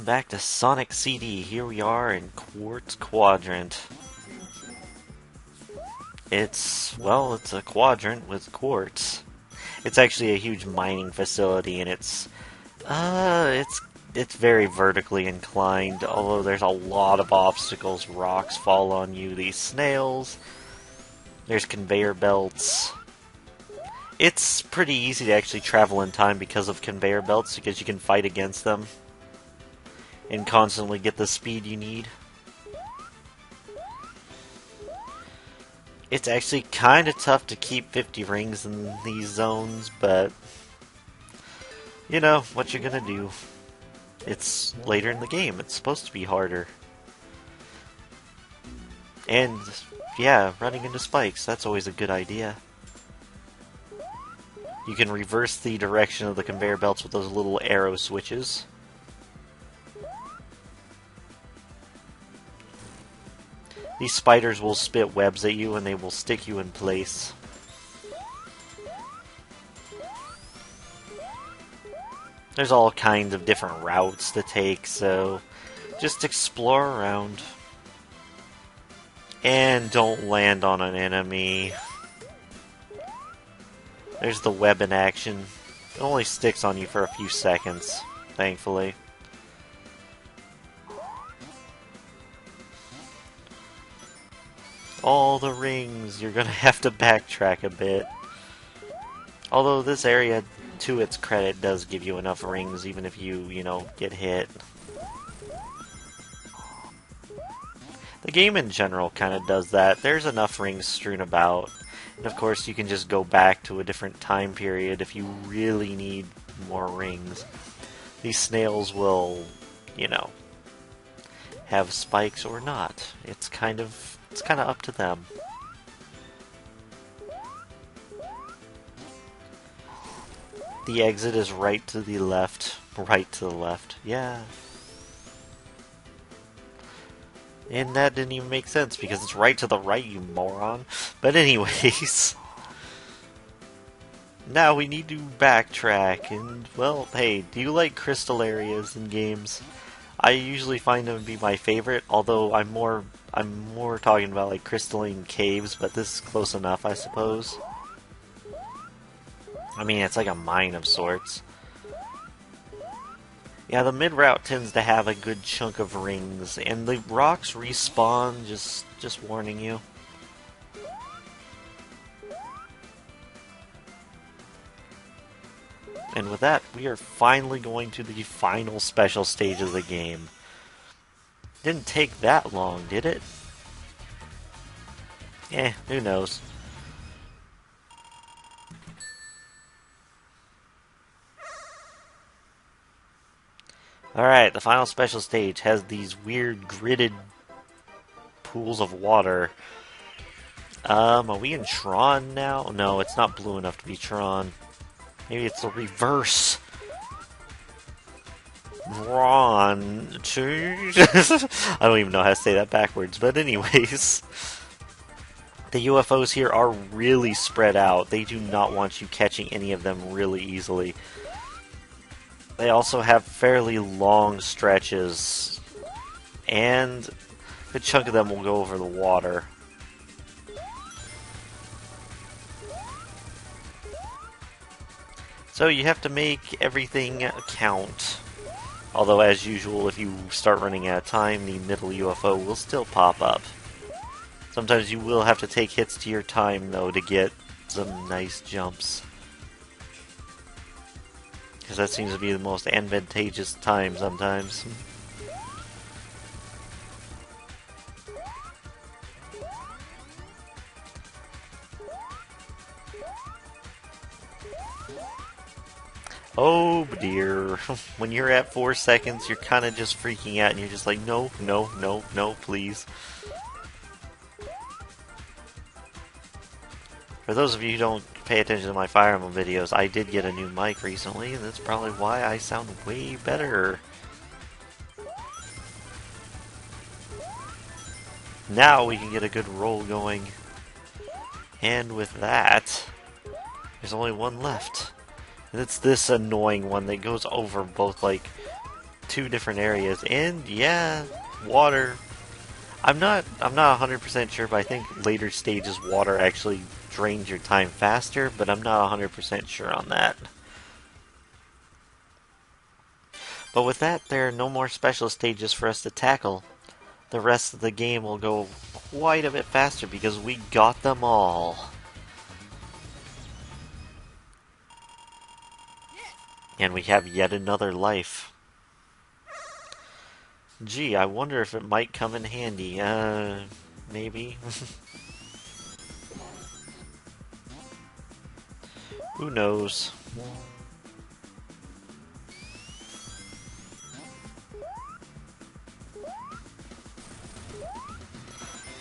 Welcome back to Sonic CD. Here we are in Quartz Quadrant. It's a quadrant with quartz. It's actually a huge mining facility, and it's very vertically inclined, although there's a lot of obstacles. Rocks fall on you, these snails. There's conveyor belts. It's pretty easy to actually travel in time because of conveyor belts, because you can fight against them and constantly get the speed you need. It's actually kind of tough to keep 50 rings in these zones, but you know what you're gonna do. It's later in the game, it's supposed to be harder. And yeah, running into spikes, that's always a good idea. You can reverse the direction of the conveyor belts with those little arrow switches. These spiders will spit webs at you and they will stick you in place. There's all kinds of different routes to take, so just explore around. And don't land on an enemy. There's the web in action. It only sticks on you for a few seconds, thankfully. All the rings, you're gonna have to backtrack a bit. Although this area, to its credit, does give you enough rings even if you get hit. The game in general kind of does that. There's enough rings strewn about. And of course you can just go back to a different time period if you really need more rings. These snails will, have spikes or not. It's kind of up to them. The exit is right to the left. Right to the left. Yeah. And that didn't even make sense because it's right to the right, you moron. But anyways. Now we need to backtrack and, well, hey, do you like crystal areas in games? I usually find them to be my favorite, although I'm more talking about like crystalline caves, but this is close enough, I suppose. I mean, it's like a mine of sorts. Yeah, the mid route tends to have a good chunk of rings, and the rocks respawn, just warning you. And with that, we are finally going to the final special stage of the game. Didn't take that long, did it? Who knows. Alright, the final special stage has these weird gridded pools of water. Are we in Tron now? No, it's not blue enough to be Tron. Maybe it's the reverse. Ron. I don't even know how to say that backwards, but anyways. The UFOs here are really spread out. They do not want you catching any of them really easily. They also have fairly long stretches, and a good chunk of them will go over the water. So you have to make everything count. Although, as usual, if you start running out of time, the middle UFO will still pop up. Sometimes you will have to take hits to your time, though, to get some nice jumps. Because that seems to be the most advantageous time sometimes. Oh dear. When you're at 4 seconds, you're kind of just freaking out and you're just like, no, no, no, no, please. For those of you who don't pay attention to my Fire Emblem videos, I did get a new mic recently, and that's probably why I sound way better. Now we can get a good roll going. And with that, there's only one left. And it's this annoying one that goes over both, like, two different areas, and yeah, water. I'm not 100% sure, but I think later stages water actually drains your time faster, but I'm not 100% sure on that. But with that, there are no more special stages for us to tackle. The rest of the game will go quite a bit faster because we got them all. And we have yet another life. Gee, I wonder if it might come in handy. Maybe. Who knows?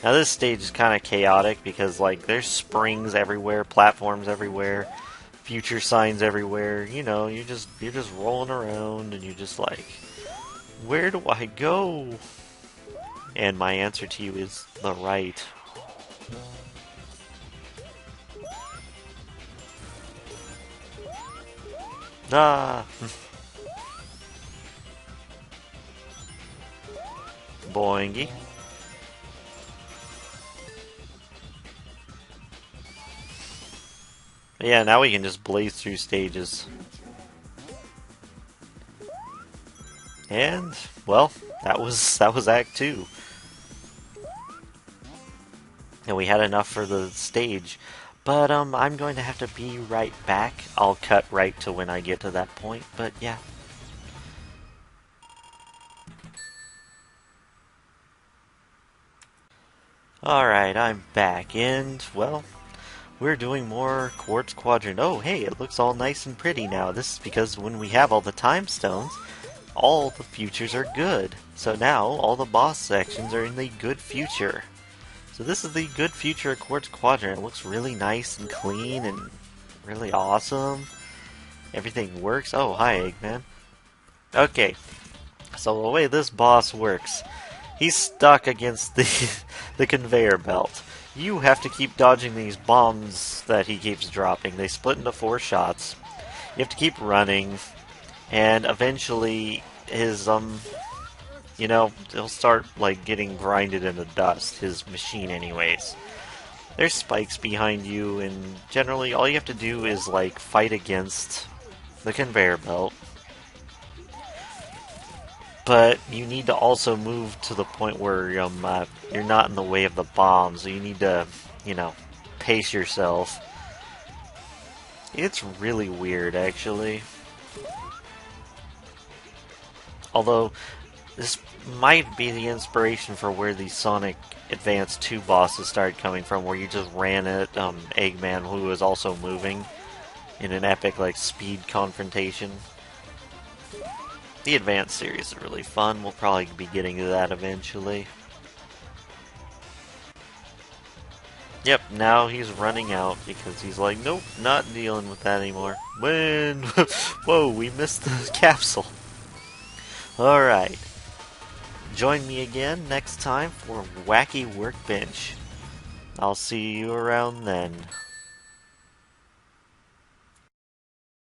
Now this stage is kind of chaotic because like there's springs everywhere, platforms everywhere, future signs everywhere. You know, you're just rolling around and you're just like, where do I go? And my answer to you is the right. Ah. Boingy. Yeah, now we can just blaze through stages. And, well, that was Act 2. And we had enough for the stage. But, I'm going to have to be right back. I'll cut right to when I get to that point, but yeah. Alright, I'm back, and, well, we're doing more Quartz Quadrant. Oh, hey, it looks all nice and pretty now. This is because when we have all the time stones, all the futures are good. So now, all the boss sections are in the good future. So this is the good future of Quartz Quadrant. It looks really nice and clean and really awesome. Everything works. Oh, hi, Eggman. Okay, so the way this boss works, he's stuck against the conveyor belt. You have to keep dodging these bombs that he keeps dropping. They split into 4 shots. You have to keep running, and eventually his you know, he'll start like getting grinded into dust, his machine anyways. There's spikes behind you, and generally all you have to do is like fight against the conveyor belt. But you need to also move to the point where you're not in the way of the bombs, so you need to, you know, pace yourself. It's really weird, actually. Although, this might be the inspiration for where the Sonic Advance 2 bosses started coming from, where you just ran at Eggman, who was also moving, in an epic, like, speed confrontation. The Advance series is really fun. We'll probably be getting to that eventually. Yep, now he's running out because he's like, nope, not dealing with that anymore. When? Whoa, we missed the capsule. Alright. Join me again next time for Wacky Workbench. I'll see you around then.